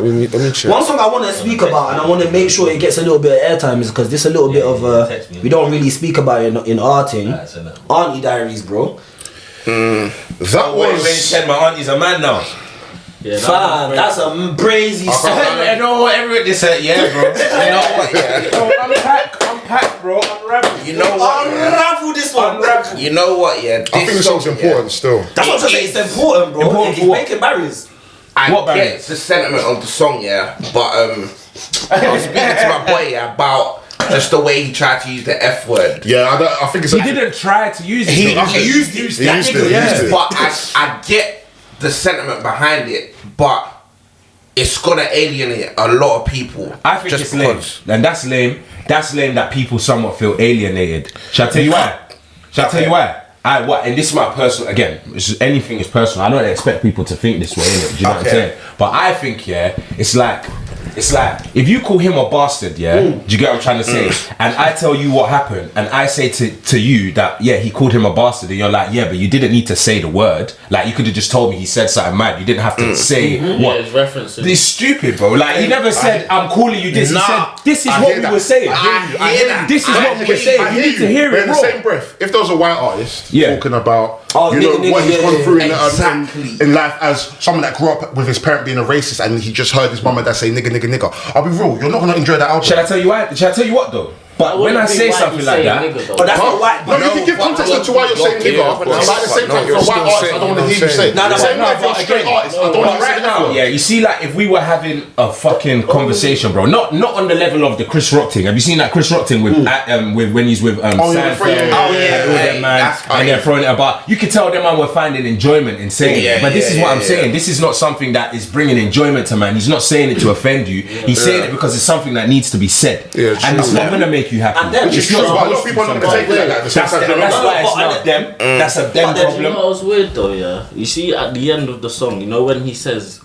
Let me check. One song I want to speak about, and I want to make sure it gets a little bit of airtime, is because this a little bit of we don't really speak about it in our thing. Auntie Diaries, bro. That When was. you said my auntie's a man now. Yeah, Fam, that's a crazy song. I know what everyone they said, yeah, bro. You know what, yeah. Unpack, bro. Unravel. You know what? Unravel this one. Unravel. You know what, yeah. I think the song's important still. That's what I'm saying. It's important, bro. Important It's for what? making barriers. I What get barriers? the sentiment of the song, yeah, but I was speaking to my boy about just the way he tried to use the F word. Yeah, I think it's. He didn't try to use it. He though. used it. But Yeah. I get the sentiment behind it, but it's gonna alienate a lot of people. I think just it's lame. And that's lame. That's lame that people somewhat feel alienated. Shall I tell you why? Shall I tell you why? And this is my personal, again, anything is personal. I don't expect people to think this way, innit? Do you know what I'm saying? But I think, yeah, it's like, if you call him a bastard, yeah, do you get what I'm trying to say? And I tell you what happened, and I say to you that, yeah, he called him a bastard, and you're like, yeah, but you didn't need to say the word. Like, you could have just told me he said something mad. You didn't have to say what. Yeah, it's referencing. It's stupid, bro. Like, he never said, I'm calling you this. He said, this is what we were saying. This is what we were saying. You need to hear it in the raw. same breath. If there was a white artist Yeah. talking about Oh, you know nigga, what he's yeah, gone yeah, through exactly. in life as someone that grew up with his parent being a racist and he just heard his mum and dad say nigga, nigga, nigga. I'll be real, you're not gonna enjoy that album. Shall I tell you why? Shall I tell you what though? But when I say something like that, But that's not white. No, you can give context to why you're saying nigga, but at the same time, if you're a white artist, I don't want to hear you say. No, Same way if you're a straight artist, I don't want to right say now, that. yeah, you see, like if we were having a fucking conversation, bro, not on the level of the Chris Rock thing. Have you seen that Chris Rock thing with when he's with Seinfeld and all them man, and they're throwing it about? You can tell them man were finding enjoyment in saying it, but this is what I'm saying. This is not something that is bringing enjoyment to man. He's not saying it to offend you. He's saying it because it's something that needs to be said, and it's not gonna make you happy. It's true, but a lot of people are not going to take it like that. That's why it's not them. That's a them You know problem. what was weird though, yeah? You see at the end of the song, you know when he says,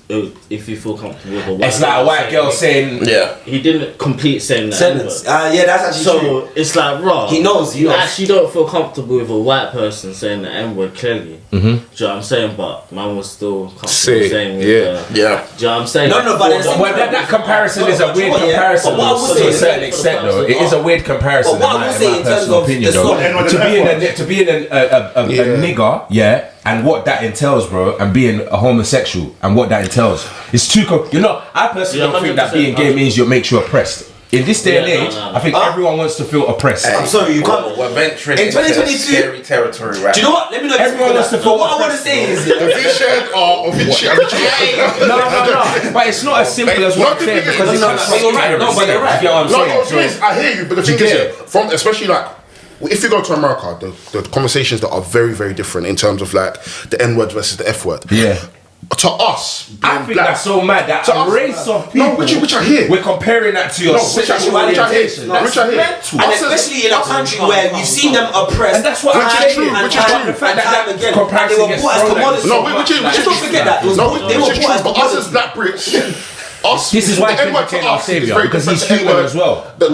if you feel comfortable with a white It's like a white girl saying, Yeah. he didn't complete saying that Sentence. N-word. Yeah, that's actually So true. it's like raw. He knows. You actually don't feel comfortable with a white person saying the N-word clearly. Do you know what I'm saying? But man was still comfortable saying yeah. Do you know what I'm saying? No, but it's- well, that comparison is a weird comparison But what I will to say a is- certain extent, though. It is a weird comparison, But what I will say in in my terms personal of opinion, the though. song- To be a nigger, yeah, and what that entails, bro, and being a homosexual and what that entails. It's too. I personally don't think that being gay means you makes you oppressed. In this day and age, I think everyone wants to feel oppressed. I'm sorry, you can't. We're venturing In into 2022 scary territory, right? Do you know what? Let me know. Everyone wants to feel What I want to say is. The V-shed or V-shed. No. But it's not as simple as what I'm saying because it's but you're right. No, but you're right. You know what I'm No, saying? I hear you, but the thing get is, it? from especially like if you go to America, the conversations that are very, very different in terms of like the N word versus the F word. Yeah. To us, I being think black, that's so mad that To a us- race of people. No, which I hear. We're comparing that to your No, which I sexual hear. orientation. Which I hear. mental. And especially in a country where you've seen them oppressed. And that's what Which I'm is true, saying. which is true. The fact that Time again. comparison And they were gets brought as thrown at commodities. you. No, which is Let's not forget that. No, They which were is brought true. as But us commodities. as black Brits, us. This is why the N-word Kendrick to Lamar us saviour, is very because different he's to human N-word. as well. The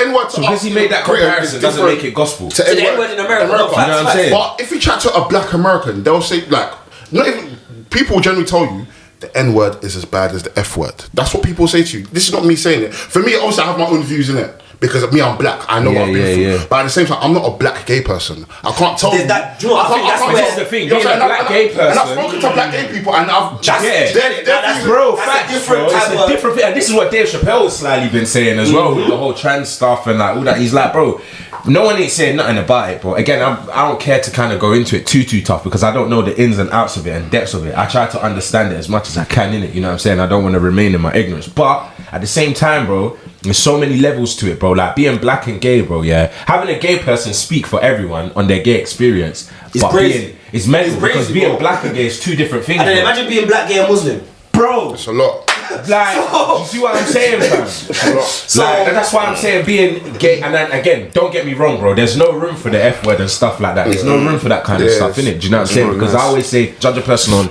N-word to So us. because he made that Britain comparison is doesn't different make it gospel. to To the N-word N-word in America. America. You know what I'm saying? But if you chat to a black American, they'll say like, not even people generally tell you the N word is as bad as the F word. That's what people say to you. This is not me saying it. For me, obviously, I have my own views in it because of me, I'm black. I know what I've been through. But at the same time, I'm not a black gay person. I can't tell you. That, do you know what I think that's This where is the thing. You know Being what a I'm saying? black gay And I've person. spoken to black gay people, and I've That's a different It's type a of. different thing, and this is what Dave Chappelle has slightly been saying as well with the whole trans stuff and like all that. He's like, bro, no one ain't saying nothing about it, bro. Again, I don't care to kind of go into it too tough because I don't know the ins and outs of it and depths of it. I try to understand it as much as I can in it. You know what I'm saying? I don't want to remain in my ignorance, but at the same time, bro, there's so many levels to it, bro. Like being black and gay, bro. Yeah, having a gay person speak for everyone on their gay experience, It's but crazy. it's mental It's crazy, because being bro. black and gay is two different things. And then bro. imagine being black, gay, and Muslim. Bro, It's a lot. like, you see what I'm saying, fam? So Like, that's why I'm saying being gay. And then again, don't get me wrong, bro. There's no room for the F word and stuff like that. There's no room for that kind of stuff, innit? Do you know what I'm saying? Because I always say, judge a person on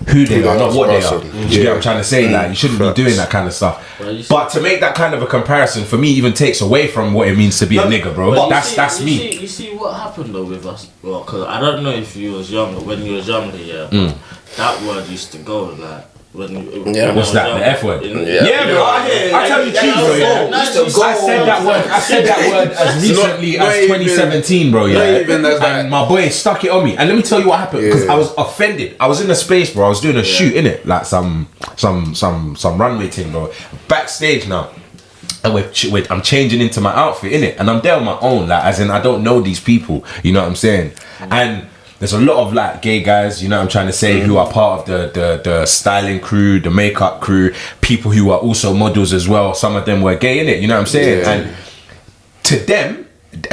who they are, not what they are. Do you get what I'm trying to say? Like, you shouldn't be doing that kind of stuff. But to make that kind of a comparison, for me, even takes away from what it means to be a nigga, bro. But That's me. You see what happened though with us? Well, because I don't know if you was younger. When you was younger, yeah. That word used to go like What's that? The F word. Yeah, bro. I tell you, truth, bro. Yeah. I said that word. I said that word as recently as 2017, bro. Yeah. And my boy stuck it on me. And let me tell you what happened, because I was offended. I was in a space, bro. I was doing a shoot in it, like some runway thing, bro. Backstage now. And I'm changing into my outfit, innit? And I'm there on my own, like, as in I don't know these people, you know what I'm saying? And there's a lot of like gay guys, you know what I'm trying to say, who are part of the styling crew, the makeup crew, people who are also models as well. Some of them were gay, innit? You know what I'm saying? And to them,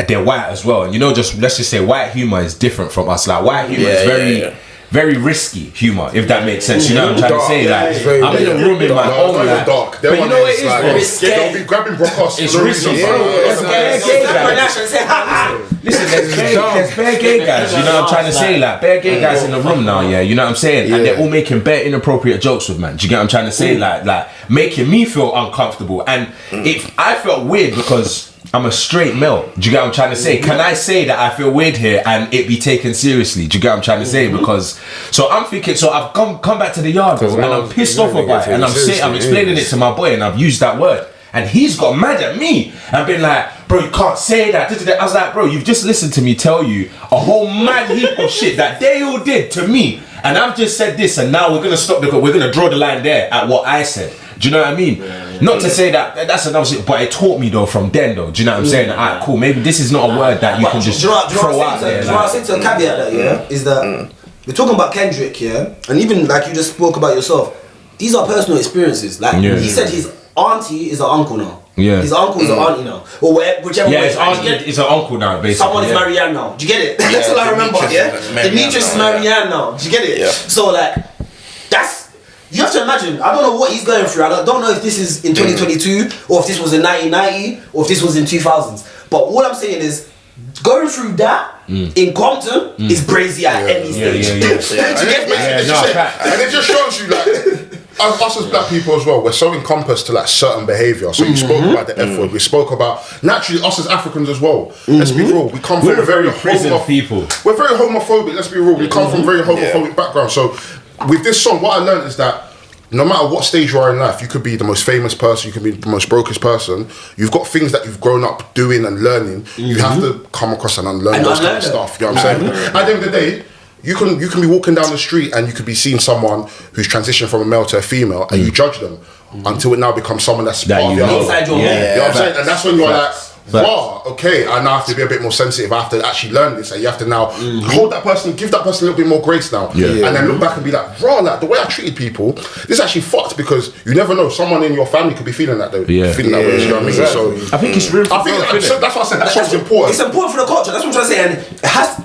they're white as well. And you know, just let's just say white humor is different from us. Like white humor is very risky humor, if that makes sense. You know what I'm trying to say? Like, I'm in a room in my own, like, dark. But you know what it is, bro? They'll be grabbing Brockos. It's risky. Listen, there's bare gay guys, you know what I'm trying to say? Like, bare gay guys in the room now, yeah, you know what I'm saying? And they're all making bare inappropriate jokes with man. Do you get what I'm trying to say? Like making me feel uncomfortable. And if I felt weird because I'm a straight male, do you get what I'm trying to say? Can I say that I feel weird here and it be taken seriously? Do you get what I'm trying to say? Because, so I'm thinking, so I've come back to the yard, bro, and I'm pissed off about it, and I'm explaining it to my boy, and I've used that word. And he's got mad at me and been like, bro, you can't say that. I was like, bro, you've just listened to me tell you a whole mad heap of shit that they all did to me. And I've just said this, and now we're going to draw the line there at what I said. Do you know what I mean? Not to say that that's another shit, but it taught me though from then though. Do you know what I'm saying? Alright, cool. Maybe this is not a word that you can just throw out there. Do you know what I said to a caveat that, is that we're talking about Kendrick, and even like you just spoke about yourself, these are personal experiences. Like he said his auntie is an uncle now. Yeah. His uncle is an auntie now. Or whichever way. His auntie is an uncle now, basically. Someone is Marianne now. Do you get it? That's all I remember, Demetrius is Marianne now. Do you get it? Yeah. So like, you have to imagine, I don't know what he's going through. I don't know if this is in 2022 or if this was in 1990 or if this was in 2000s. But all I'm saying is, going through that in Compton is brazy at any stage. And it just shows you, like, us as black people as well, we're so encompassed to like certain behaviour. So you spoke about the F word, we spoke about naturally us as Africans as well. Let's be real, we come from very people. We're very homophobic, let's be real. We come from very homophobic background. So with this song, what I learned is that no matter what stage you are in life, you could be the most famous person, you could be the most brokest person. You've got things that you've grown up doing and learning. You have to come across and unlearn those kind of stuff. You know what I'm saying? At the end of the day, you can be walking down the street and you could be seeing someone who's transitioned from a male to a female, and you judge them until it now becomes someone that's part of your own. You know what I'm saying? And that's when you're like, wow, okay, I now have to be a bit more sensitive. I have to actually learn this, and you have to now hold that person, give that person a little bit more grace now, and then look back and be like, raw, like the way I treated people, this is actually fucked, because you never know, someone in your family could be feeling that way. You know what I mean? So I think it's really. That's why I said that's what's important. It's important for the culture. That's what I'm trying to say, and it has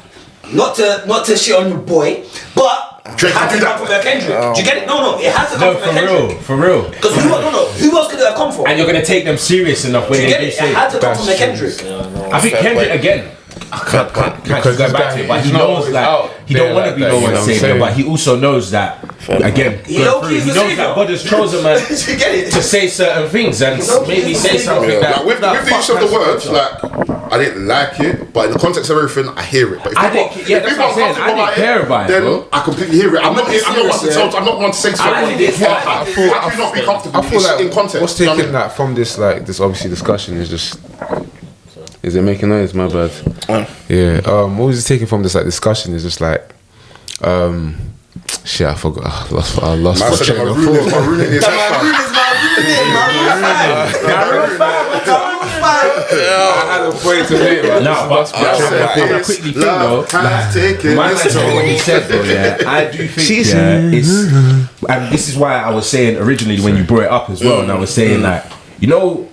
not to shit on your boy, but. Drake had to come from a Kendrick. Do you get it? No, it has to come from a Kendrick. For real. Because who else could it have come from? And you're gonna take them serious enough when they do say it. Had to come from a Kendrick. I think Kendrick again. I can't go back to it, but he knows like he don't want to be no one's savior, but he also knows that again. He knows that God has chosen man to say certain things and maybe say something that with the use of the words, like I didn't like it, but in the context of everything, I hear it. But if people are comfortable about it, then I completely hear it. I'm not one to say something. I feel not be comfortable. I feel like in context. What's taking that from this this obviously discussion is just. Is it making noise? My bad. Yeah. What was taking from this discussion is just like, shit. I forgot. I lost my train of thought. Maroon is I had a point to make. No, but I'm gonna quickly think though. What he said though, yeah, I do think and this is why I was saying originally when you brought it up as well, and I was saying like, you know.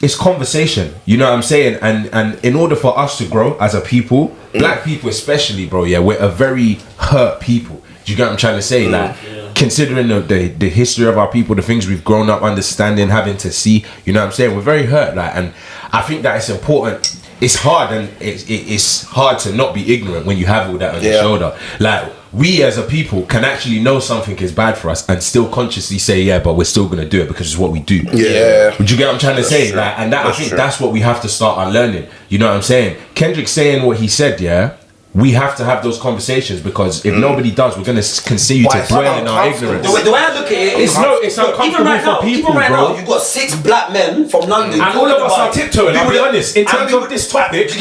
It's conversation, you know what I'm saying? And in order for us to grow as a people, black people especially, bro, we're a very hurt people. Do you get what I'm trying to say? Like, considering the history of our people, the things we've grown up understanding, having to see, you know what I'm saying? We're very hurt, like, and I think that it's important. It's hard, and it's hard to not be ignorant when you have all that on your shoulder. Like, we as a people can actually know something is bad for us and still consciously say, but we're still gonna do it because it's what we do. Yeah. Would you get what I'm trying to say? Like, and that I think that's what we have to start unlearning. You know what I'm saying? Kendrick saying what he said, we have to have those conversations, because if nobody does, we're gonna continue to dwell in our ignorance. The way I look at it, It's uncomfortable even right for now, people, even right bro. now, you've got 6 black men from London, And all of us are tiptoeing. I'll be honest. In terms of this topic,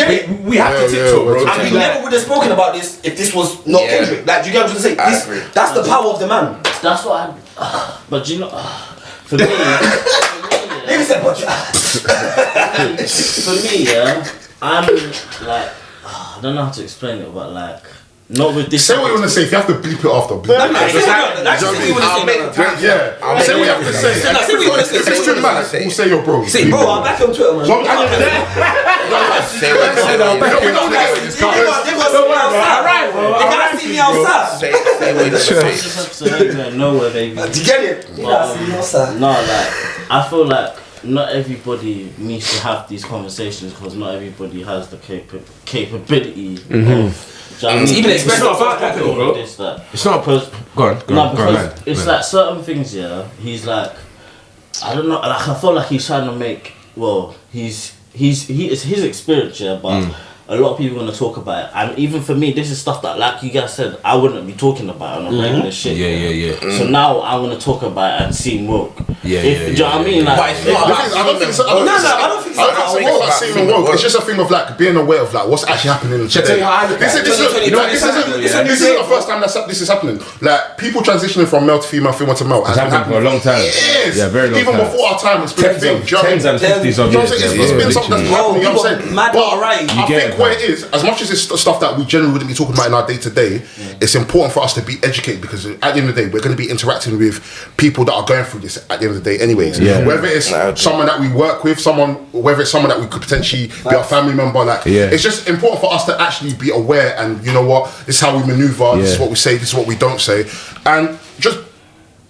we have to tiptoe, bro. and we never would have spoken about this if this was not Kendrick. Like, do you get what I'm trying to say? That's the power of the man. That's what but you know, for me, Maybe said, but for me, yeah, I'm like, I don't know how to explain it, but like, not with this. Say what you want to say. If you have to bleep it after, bleep it. that's what you want to say. Yeah, say what you have to say. Say what you want to say. If it's too mad, we'll say your bro. Say, bro, I'm back on Twitter, man. So, Say what you They gotta see me outside. say. Nowhere, baby. Do you get it? They gotta see me outside. No, like, I feel like not everybody needs to have these conversations, because not everybody has the capability of. Even It's not about that, though, bro. It's not. Go on. It's like certain things. Yeah, he's like, I don't know. Like, I feel like he's trying to make. Well, it's his experience, yeah, but. A lot of people want to talk about it, and even for me, this is stuff that, like you guys said, I wouldn't be talking about on a regular shit. Yeah. So now I want to talk about it and seem woke. Do you know what I mean? Like, But it's not about I don't think so. I don't think it's about seeming woke. It's just a thing of like being aware of like what's actually happening today. This isn't the first time this is happening. Like people transitioning from male to female to male. It's happened for a long time. It is. Yeah, very long Even time. before our time, it's been a thing. Tens and 50s of years. It's been something that's happening. You know what I'm saying? Mad But right. I think where it is, as much as it's stuff that we generally wouldn't be talking about in our day to day, it's important for us to be educated, because at the end of the day, we're going to be interacting with people that are going through this at the end of the day, anyways. Whether it's someone that we work with, whether it's someone that we could potentially be our family member, like it's just important for us to actually be aware. And you know what? This is how we maneuver. This is what we say. This is what we don't say, and just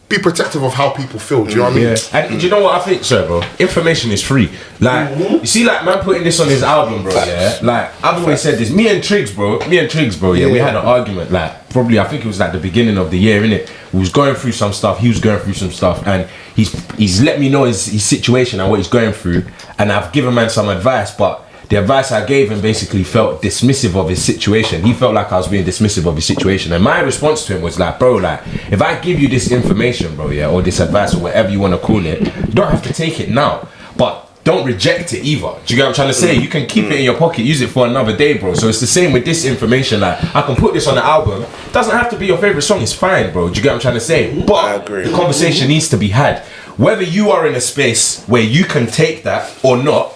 be protective of how people feel. Do you know what I mean? Yeah. And do you know what I think, sir, bro? Information is free. Like, you see, like, man putting this on his album, bro, yeah? Like, I've always said this. Me and Triggs, bro, we had an argument, like, probably, I think it was like the beginning of the year, innit? We was going through some stuff, he was going through some stuff, and he's let me know his situation and what he's going through, and I've given man some advice, but the advice I gave him basically felt dismissive of his situation. He felt like I was being dismissive of his situation. And my response to him was like, bro, like, if I give you this information, bro, yeah, or this advice, or whatever you want to call it, you don't have to take it now. But don't reject it either. Do you get what I'm trying to say? You can keep it in your pocket, use it for another day, bro. So it's the same with this information. Like, I can put this on the album. It doesn't have to be your favorite song. It's fine, bro. Do you get what I'm trying to say? But the conversation needs to be had. Whether you are in a space where you can take that or not,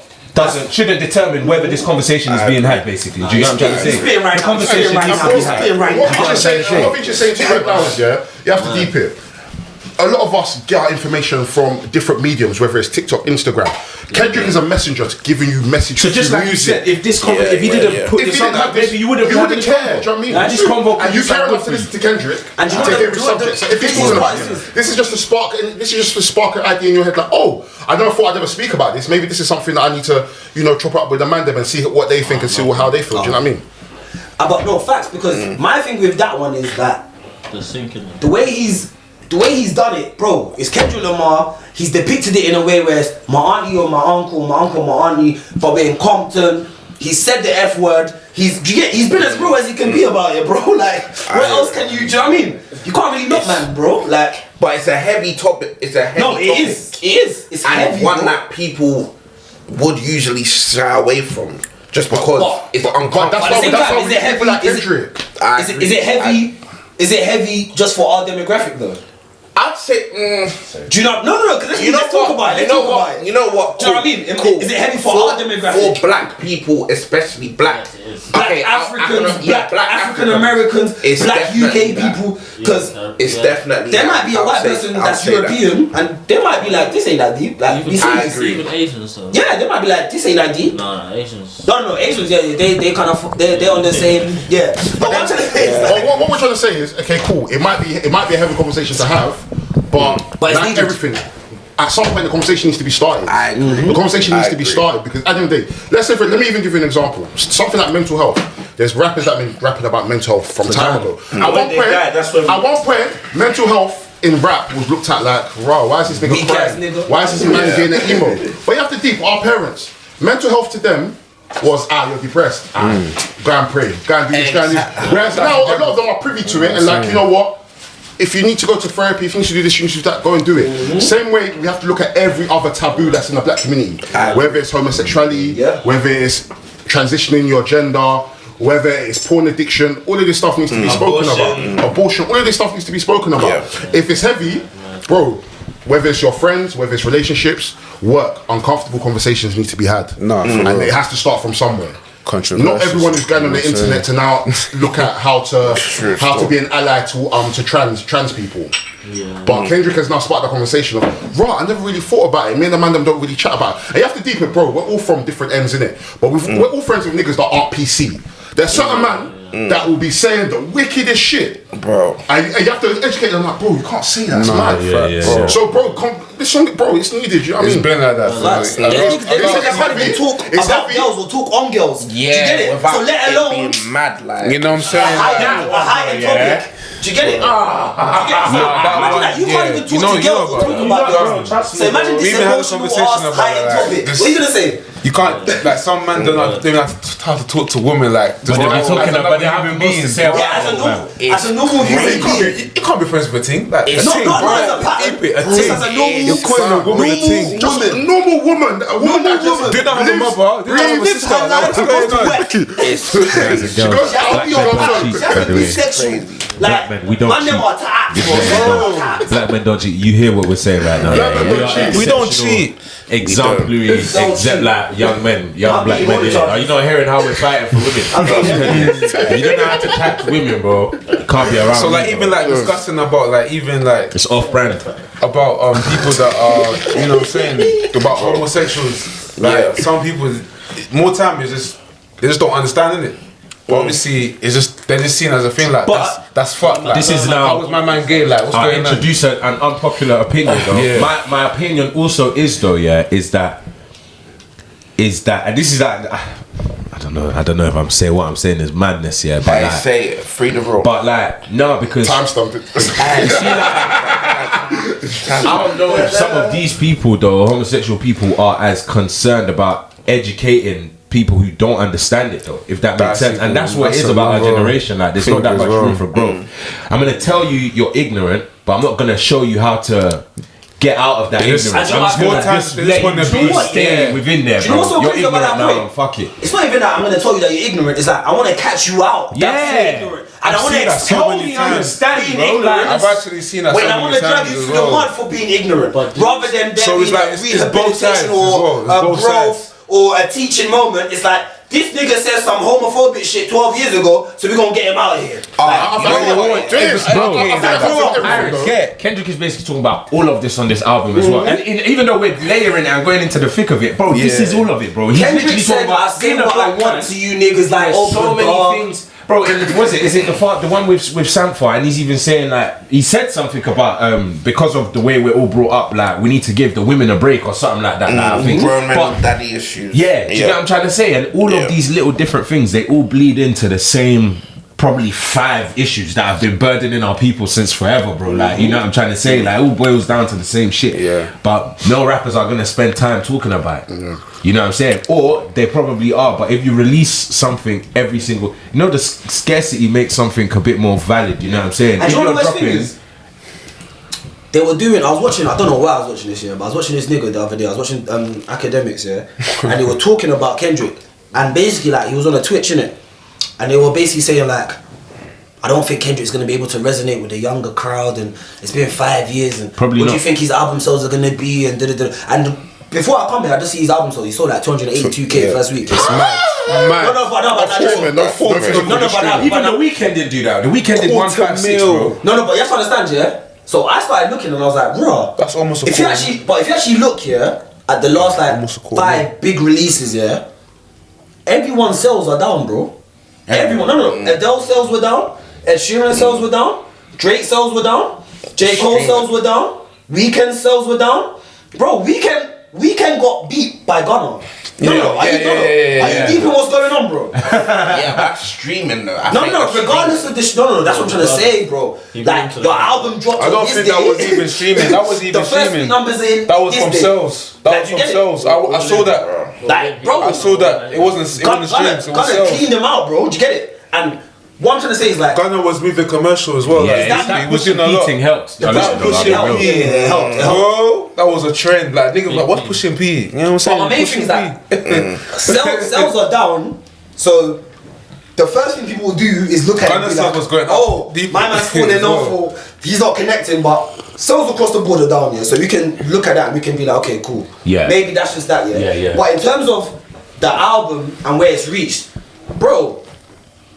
shouldn't determine whether this conversation is being had, basically. Do you get what I'm trying to say? The conversation needs to be had. What I'm saying to you right now is, yeah, you have to deep it. A lot of us get our information from different mediums, whether it's TikTok, Instagram. Kendrick is a messenger to giving you messages. So just like you said, if this if he didn't put this on, maybe you wouldn't care. Do you know what I mean? This convo, and you care enough to listen to Kendrick and to hear his subject. So if he's talking about this is just to spark an idea in your head, like, oh, I never thought I'd ever speak about this. Maybe this is something that I need to, chop up with the mandem and see what they think and see how they feel. Do you know what I mean? But no, facts, because my thing with that one is that the way he's done it, bro, it's Kendrick Lamar. He's depicted it in a way where it's my auntie or my uncle, my auntie, but we're in Compton. He said the F word. He's been as real as he can be about it, bro. Like, what else can you? Do you know what I mean? You can't really not, man, bro. Like, but it's a heavy topic. It's a heavy topic. It is. It's and heavy, one bro. that people would usually shy away from, just because it's uncomfortable. That's why is it heavy? Like Kendrick. Is it heavy? Is it heavy just for our demographic though? I'd say. Do you know? No. Because let's talk about it. You know what? Do you know what I mean? Cool. Is it heavy for our demographic? For black people, especially black. Black Africans, black African Americans, black UK people, because it's definitely. There might be a white person that's European, and they might be like, this ain't that deep. Like, even Asians, though. Yeah, they might be like, this ain't that deep. No, Asians. No, Asians. Yeah, they kind of they're on the same. Yeah. But what we're trying to say is, okay, cool. It might be a heavy conversation to have, but it's like everything. At some point, the conversation needs to be started. The conversation needs to be started, because at the end of the day, let me even give you an example. Something like mental health. There's rappers that have been rapping about mental health from time ago. At one point, mental health in rap was looked at like, wow, why is this nigga crying? Why is this man getting an emo? But you have to deep our parents. Mental health to them was, you're depressed. Go and pray. Go and do this, go and do this. Whereas now, a lot of them are privy to it and like, you know what? If you need to go to therapy, if you need to do this, you need to do that, go and do it. Same way, we have to look at every other taboo that's in the black community. Whether it's homosexuality, whether it's transitioning your gender, whether it's porn addiction, all of this stuff needs to be spoken about. Abortion, all of this stuff needs to be spoken about. If it's heavy, bro, whether it's your friends, whether it's relationships, work, uncomfortable conversations need to be had. And it has to start from somewhere. Not everyone is going on the internet to now look at how to be an ally to trans people. But Kendrick has now sparked the conversation of, right, I never really thought about it. Me and the man them don't really chat about it. And you have to deep it, bro. We're all from different ends, innit? But we're all friends with niggas that aren't PC. There's certain man that will be saying the wickedest shit, bro. And you have to educate them like, bro, you can't say that. It's mad. So, bro, this song, bro, it's needed. You know what I mean? It's been like that. They talk about girls or talk on girls. Do you get it? So let alone being mad, like, you know what I'm saying? A higher topic. Do you get it? Imagine that you can't even talk to girls or talk about girls. So imagine this emotional ass higher topic. What are you gonna say? You can't, like, some men don't know how to talk to women, like, just But they're talking about the human beings. As a normal human being, you can't be friends with a ting. Like, a ting, not as a pattern. Just as a normal, you're calling a woman a ting. Just a normal woman that just Do not have a mother. Do not have a sister. Like, what's going on? she goes out. she has to be sexual. Like, men, we don't man, them are tapped. Black men don't cheat. You hear what we're saying right now? We don't cheat. Exemplary, like young men, young black men. Are you not hearing how we're fighting for women? You don't know how to tax women, bro. You can't be around. So like, even like discussing about like, even like, it's off-brand about people that are, you know what I'm saying, about homosexuals. Like some people, more time is just they just don't understand it. But obviously, it's just they're just seen as a thing like that's fucked. Like, this is now. How was my man gay? Like, what's going on? I introduce an unpopular opinion though. My opinion also is though, is that, and this is that. I don't know if I'm saying what I'm saying is madness, but I like, say it, free the rope. But like, no, because time stamped it. I don't know if some of these people though, homosexual people, are as concerned about educating people who don't understand it though, if that makes sense. And that's what it is about our generation. Like, there's not that much room for growth. I'm gonna tell you you're ignorant, but I'm not gonna show you how to get out of that ignorance. I'm just gonna stay within there, bro. You're ignorant now, fuck it. It's not even that I'm gonna tell you that you're ignorant. It's like I want to catch you out. That's ignorant. And I want to so many times. Being ignorant. I've actually seen that. When I want to drag you through the mud for being ignorant, rather than there being like rehabilitation or growth or a teaching moment. It's like, this nigga said some homophobic shit 12 years ago, so we're gonna get him out of here. Kendrick is basically talking about all of this on this album as well. And even though we're layering it and going into the thick of it, bro, this is all of it, bro. He's Kendrick said, I say what I want to you niggas, like, so many things. Bro, is it the one with Sampha? And he's even saying, like, he said something about because of the way we're all brought up, like, we need to give the women a break or something like that. I think grown men with daddy issues. Do you get what I'm trying to say? And all of these little different things, they all bleed into the same probably 5 issues that have been burdening our people since forever, bro. Like, you know what I'm trying to say? Like, it all boils down to the same shit. But no rappers are gonna spend time talking about it. You know what I'm saying? Or they probably are, but if you release something every single, the scarcity makes something a bit more valid. You know what I'm saying? And you know the best thing is, they were doing. I was watching. I don't know why I was watching this but I was watching this nigga the other day. I was watching Academics, and they were talking about Kendrick, and basically like he was on a Twitch, innit? And they were basically saying like, I don't think Kendrick's gonna be able to resonate with the younger crowd, and it's been 5 years, and probably what not. do you think his album sales are gonna be, and and before I come here, I just see his album sales. He sold like 282k first week. It's mad. Even The Weeknd didn't do that. The Weeknd did 156, bro. No, but you have to understand, So I started looking and I was like, bro, that's almost a if you actually look at the last like 5 big releases, everyone's sales are down, bro. Everyone, no. Adele sales were down. Ed Sheeran sales were down. Drake sales were down. J. Cole sales were down. Weeknd sales were down. Bro, Weeknd got beat by Gunna. No, are you deep in what's going on, bro? Yeah, that's streaming though. No, regardless of this, no, that's what I'm trying to say, bro. Like, your album dropped I don't on think this that day. was even streaming. That was even The first streaming. numbers in. That was this from day. sales. That Like, was you from get it? sales. I saw that. Like, bro. I saw that. It wasn't streams. It was Gunna sales. cleaned them out, bro. Do you get it? And what I'm trying to say is like, Gunna was moving commercial as well. Yeah, Like, it's that he was doing a lot. pushing helped. the A lot, pushing a lot, helped. real. Yeah, it helped. Bro, that was a trend. Like niggas like, what's pushing P? You know what I'm saying? But my main thing is that sales are down, so the first thing people will do is look at it and be Gunna's like, was going up oh, deep. my man's falling off, or he's not connecting, but sales across the board are down, yeah. So we can look at that and we can be like, okay, cool. Yeah. Maybe that's just that, yeah. Yeah. But in terms of the album and where it's reached, bro,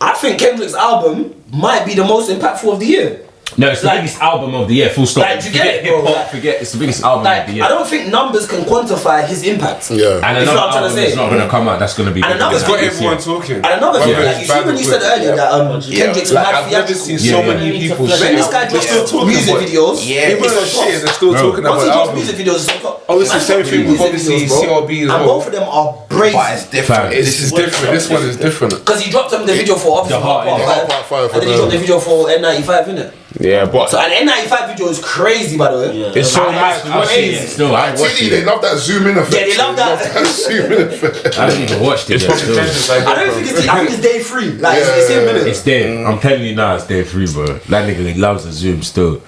I think Kendrick's album might be the most impactful of the year. No, it's the Like- biggest album of the year. Full stop. Like, you get Forget it, bro, hip hop. like- Forget it's the biggest album Like, of the year. I don't think numbers can quantify his impact. Yeah. And You another know what I'm trying to album say? is not gonna come out. That's gonna be. And another It's got everyone talking. And another thing, Whether like, it's you see bad when or you said good. earlier that Kendrick's Like, mad I've never theatrical. seen Yeah, so yeah. many people When shit. this guy They're still drops talking music about it. videos, Yeah, Even it's though on top. shit, they're still Bro. talking Once he about drops albums. music videos, it's on top. Obviously, Man, same drops thing with music obviously videos, bro. CLB as And well. both of them are But it's brazy. different. This is different. This one is different. Because he dropped them the video for obviously The Heart, Part innit? Part Five and then he dropped the video for N95, innit? Yeah, but So an N95 video is crazy, by the way. Yeah. it's so mad. I've seen it still. I ain't watched TV, they it. love that zoom in effect. Yeah, they love that. zoom in effect. I haven't even watched it It's yet. from Still. Kendrick's like I don't think it's. I think it's day 3. Like Yeah. it's him, innit? It's there. I'm telling you now, it's there free, bro. That nigga he loves the zoom still.